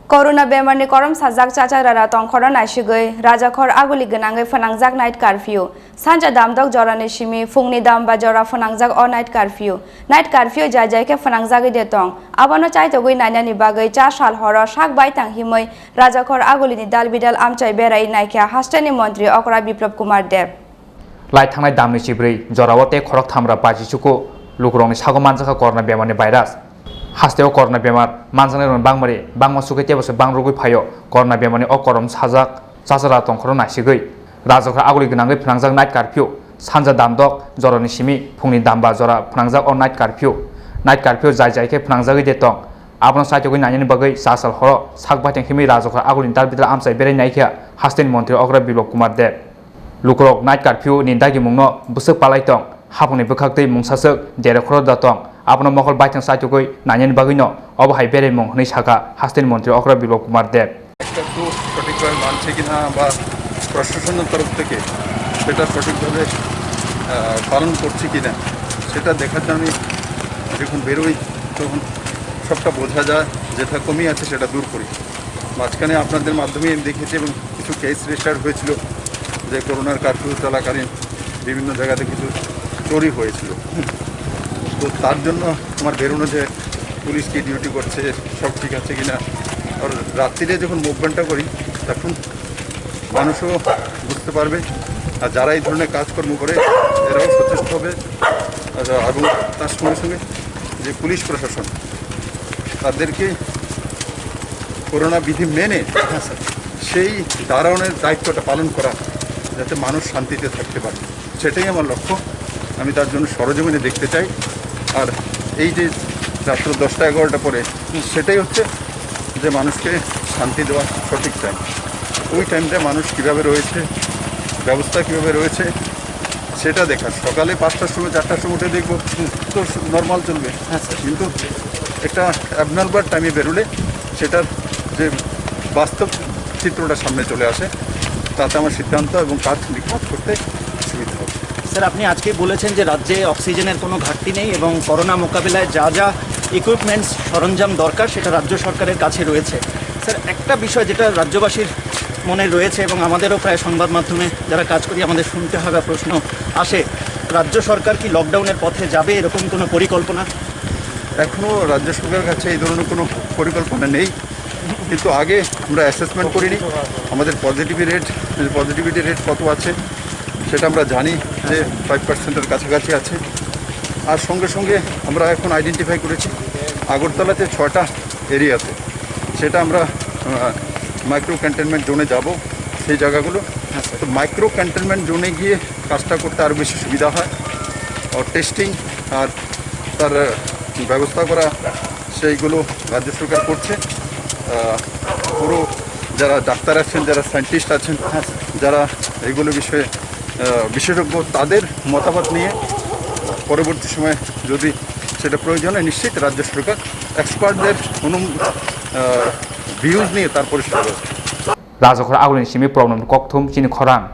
Corona bemarni korom sajak chacha rara tong khora naishigoi rajakhor aguli gnangai phanangjak night curfew sanja damdok jorani shimi fungni dam ba jora phanangjak o night curfew jai ke phanangjagi de tong abano chaitogoi nainani bagai 4 sal horo sak bai tang himoi rajakhor aguli ni dal bidal amchai berai naikha hastani mantri okra Bipla Kumar dev lai thangnai damni chibrei jorawote khorok thamra pajichuko lukrongni sago manjaka corona bemarni virus Hasteo corona bemar manjane ron bangmari bangma sukete bose bangrugui phayo corona bemarni o korom sajak chachara tongkhoro nasigoi rajakha aguli gnangai phanangjak night curfew sanja damdok jorani simi phungni damba jora phanangjak o night curfew jai ke phanangjagi de tong abno saitogoi nainani bagai sasal horo sakbateng himi rajakha aguli dal bidra amsai berai naikha hasteni mantri okra Bipla Kumar dev lukrok night curfew ni dagi mungno busuk palai tong hapungni bukhaktei mungsasak dere khoro da tong Abno mokol baitang saitogoi nanyan bagino obo hai bere mong nei saka hasteni mantri okra Bipla Kumar dev একটা তো সঠিকভাবে মানছে কিনা বা প্রশাসনের তরফ থেকে সেটা সঠিকভাবে পালন করছে কিনা সেটা দেখার জন্য যখন বেরোই তখন সবটা বোঝা যায় যেটা কমই আছে সেটা দূর করি মাঝখানে আপনাদের মাধ্যমে দেখেছি এবং কিছু কেস রেজিস্টার হয়েছিল যে করোনার কারফিউ চলাকালীন বিভিন্ন জায়গাতে কিছু চুরি হয়েছিল তো তার জন্য আমার বেরোনো যে পুলিশ কি ডিউটি করছে সব ঠিক আছে কিনা আর রাত্রিরে যখন মুভমেন্টটা করি তখন মানুষও বুঝতে পারবে আর যারা এই ধরনের কাজকর্ম করে এরাও সচেষ্ট হবে এবং তার সঙ্গে সঙ্গে যে পুলিশ প্রশাসন তাদেরকে করোনা বিধি মেনে সেই দাঁড়ানোর দায়িত্বটা পালন করা যাতে মানুষ শান্তিতে থাকতে পারে সেটাই আমার লক্ষ্য আমি তার জন্য সরজমিনে দেখতে চাই আর এই যে রাত্র 10টা-11টা পরে সেটাই হচ্ছে যে মানুষকে শান্তি দেওয়া সঠিক টাইম ওই টাইমটা মানুষ কীভাবে রয়েছে ব্যবস্থা কীভাবে রয়েছে সেটা দেখার সকালে 5টার সময় 4টার সময় উঠে দেখবো তো নর্মাল চলবে কিন্তু একটা অ্যাবনর্মাল টাইমে বেরোলে সেটার যে বাস্তব চিত্রটা সামনে চলে আসে তাতে আমার সিদ্ধান্ত এবং কাজ করতে সুবিধা হবে স্যার আপনি আজকে বলেছেন যে রাজ্যে অক্সিজেনের কোনো ঘাটতি নেই এবং করোনা মোকাবিলায় যা যা ইকুইপমেন্টস সরঞ্জাম দরকার সেটা রাজ্য সরকারের কাছে রয়েছে স্যার একটা বিষয় যেটা রাজ্যবাসীর মনে রয়েছে এবং আমাদেরও প্রায় সংবাদ মাধ্যমে যারা কাজ করি আমাদের শুনতে হবে প্রশ্ন আসে রাজ্য সরকার কি লকডাউনের পথে যাবে এরকম কোনো পরিকল্পনা এখনও রাজ্য সরকারের কাছে এই ধরনের কোনো পরিকল্পনা নেই কিন্তু আগে আমরা অ্যাসেসমেন্ট করিনি আমাদের পজিটিভিটি রেট কত আছে সেটা আমরা জানি যে 5%-এর কাছাকাছি আছে আর সঙ্গে সঙ্গে আমরা এখন আইডেন্টিফাই করেছি আগরতলাতে 6টা এরিয়াতে সেটা আমরা মাইক্রো কন্টেনমেন্ট জোনে যাব সেই জায়গাগুলো তো মাইক্রো কন্টেনমেন্ট জোনে গিয়ে কাজটা করতে আরও বেশি সুবিধা হয় আর টেস্টিং আর তার ব্যবস্থা করা সেইগুলো রাজ্য সরকার করছে পুরো যারা ডাক্তার আছেন যারা সায়েন্টিস্ট আছেন যারা এইগুলো বিষয়ে বিশেষজ্ঞ তাদের মতামত নিয়ে পরবর্তী সময়ে যদি সেটা প্রয়োজন হয় নিশ্চিত রাজ্য সরকার এক্সপার্টদের ভিউজ নিয়ে তারপরে সেটা rajakhor agulini simi problem kokthum Chini Khorang